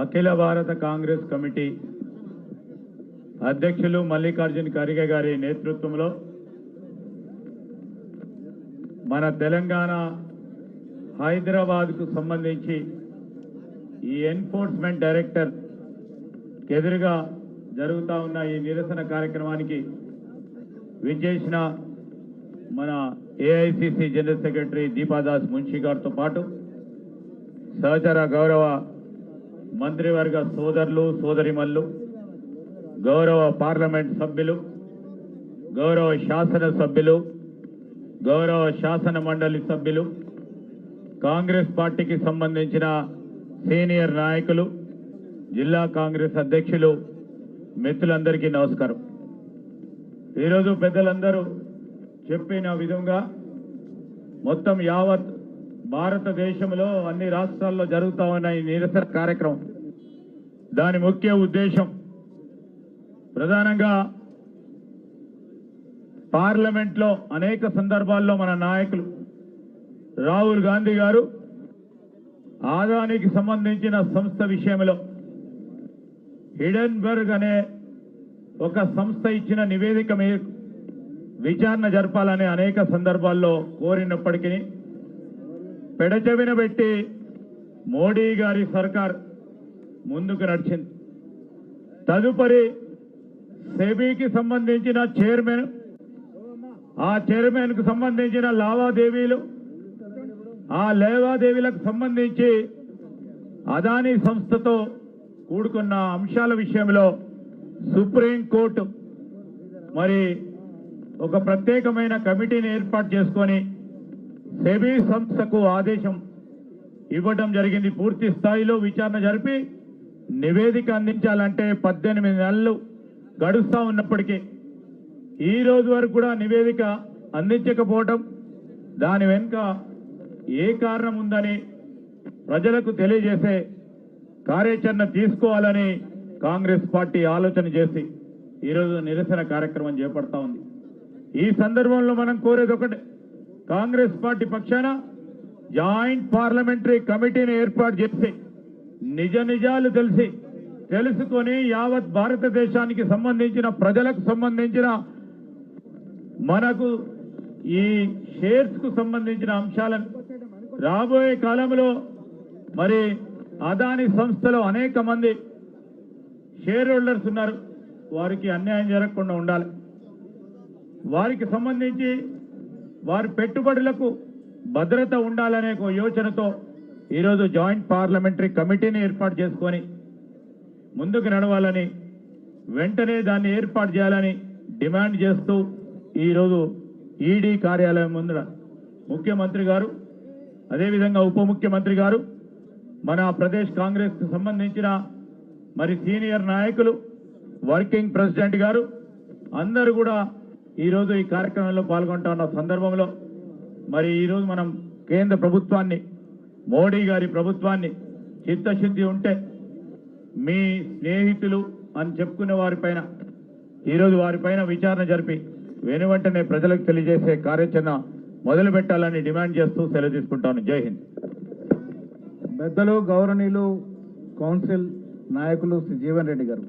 అఖిల భారత కాంగ్రెస్ కమిటీ అధ్యక్షులు మల్లికార్జున ఖర్గే గారి నేతృత్వంలో మన తెలంగాణ హైదరాబాద్కు సంబంధించి ఈ ఎన్ఫోర్స్మెంట్ డైరెక్టర్ ఎదురుగా జరుగుతూ ఉన్న ఈ నిరసన కార్యక్రమానికి విచ్చేసిన మన AICC general secretary Deepa Das Munshi గారితో పాటు సహచర గౌరవ మంత్రివర్గ సోదరులు సోదరిమల్లు, గౌరవ పార్లమెంట్ సభ్యులు, గౌరవ శాసన సభ్యులు, గౌరవ శాసన మండలి సభ్యులు, కాంగ్రెస్ పార్టీకి సంబంధించిన సీనియర్ నాయకులు, జిల్లా కాంగ్రెస్ అధ్యక్షులు, మిత్రులందరికీ నమస్కారం. ఈరోజు పెద్దలందరూ చెప్పిన విధంగా మొత్తం యావత్ భారతదేశంలో అన్ని రాష్ట్రాల్లో జరుగుతూ ఉన్న ఈ నిరసన కార్యక్రమం దాని ముఖ్య ఉద్దేశం ప్రధానంగా పార్లమెంట్లో అనేక సందర్భాల్లో మన నాయకులు రాహుల్ గాంధీ గారు ఆదానికి సంబంధించిన సంస్థ విషయంలో హిడెన్బర్గ్ అనే ఒక సంస్థ ఇచ్చిన నివేదిక మీద విచారణ జరపాలని అనేక సందర్భాల్లో కోరినప్పటికీ పెడచెవిన పెట్టి మోడీ గారి సర్కార్ ముందుకు నడిచింది. తదుపరి సెబీకి సంబంధించిన చైర్మన్, ఆ చైర్మన్ కు సంబంధించిన లావాదేవీలు, ఆ లావాదేవీలకు సంబంధించి అదానీ సంస్థతో కూడుకున్న అంశాల విషయంలో సుప్రీంకోర్టు మరి ఒక ప్రత్యేకమైన కమిటీని ఏర్పాటు చేసుకొని సెబీ సంస్థకు ఆదేశం ఇవ్వడం జరిగింది. పూర్తి స్థాయిలో విచారణ జరిపి నివేదిక అందించాలంటే 18 నెలలు గడుస్తూ ఉన్నప్పటికీ ఈ రోజు వరకు కూడా నివేదిక అందించకపోవడం, దాని వెనుక ఏ కారణం ఉందని ప్రజలకు తెలియజేసే కార్యాచరణ తీసుకోవాలని కాంగ్రెస్ పార్టీ ఆలోచన చేసి ఈరోజు నిరసన కార్యక్రమం చేపడతా ఉంది. ఈ సందర్భంలో మనం కోరేది ఒకటే, కాంగ్రెస్ పార్టీ పక్షాన జాయింట్ పార్లమెంటరీ కమిటీని ఏర్పాటు చేసి నిజాలు తెలుసుకొని యావత్ భారతదేశానికి సంబంధించిన ప్రజలకు సంబంధించిన మనకు ఈ షేర్స్ కు సంబంధించిన అంశాలను రాబోయే కాలంలో మరి అదానీ సంస్థలో అనేక మంది షేర్ హోల్డర్స్ ఉన్నారు, వారికి అన్యాయం జరగకుండా ఉండాలి. వారికి సంబంధించి వారి పెట్టుబడులకు భద్రత ఉండాలనే ఒక యోచనతో ఈరోజు జాయింట్ పార్లమెంటరీ కమిటీని ఏర్పాటు చేసుకొని ముందుకు నడవాలని, వెంటనే దాన్ని ఏర్పాటు చేయాలని డిమాండ్ చేస్తూ ఈరోజు ఈడీ కార్యాలయం ముందర ముఖ్యమంత్రి గారు, అదేవిధంగా ఉప ముఖ్యమంత్రి గారు, మన ప్రదేశ్ కాంగ్రెస్కు సంబంధించిన మరి సీనియర్ నాయకులు, వర్కింగ్ ప్రెసిడెంట్ గారు అందరూ కూడా ఈరోజు ఈ కార్యక్రమంలో పాల్గొంటున్న సందర్భంలో మరి ఈరోజు మనం కేంద్ర ప్రభుత్వాన్ని, మోడీ గారి ప్రభుత్వాన్ని చిత్తశుద్ధి ఉంటే మీ స్నేహితులు అని చెప్పుకునే వారిపైన ఈరోజు వారిపైన విచారణ జరిపి వెనువెంటనే ప్రజలకు తెలియజేసే కార్యాచరణ మొదలు పెట్టాలని డిమాండ్ చేస్తూ సెలవు తీసుకుంటాను. జై హింద్. పెద్దలు గౌరవనీయులు కౌన్సిల్ నాయకులు శ్రీ జీవన్ రెడ్డి గారు.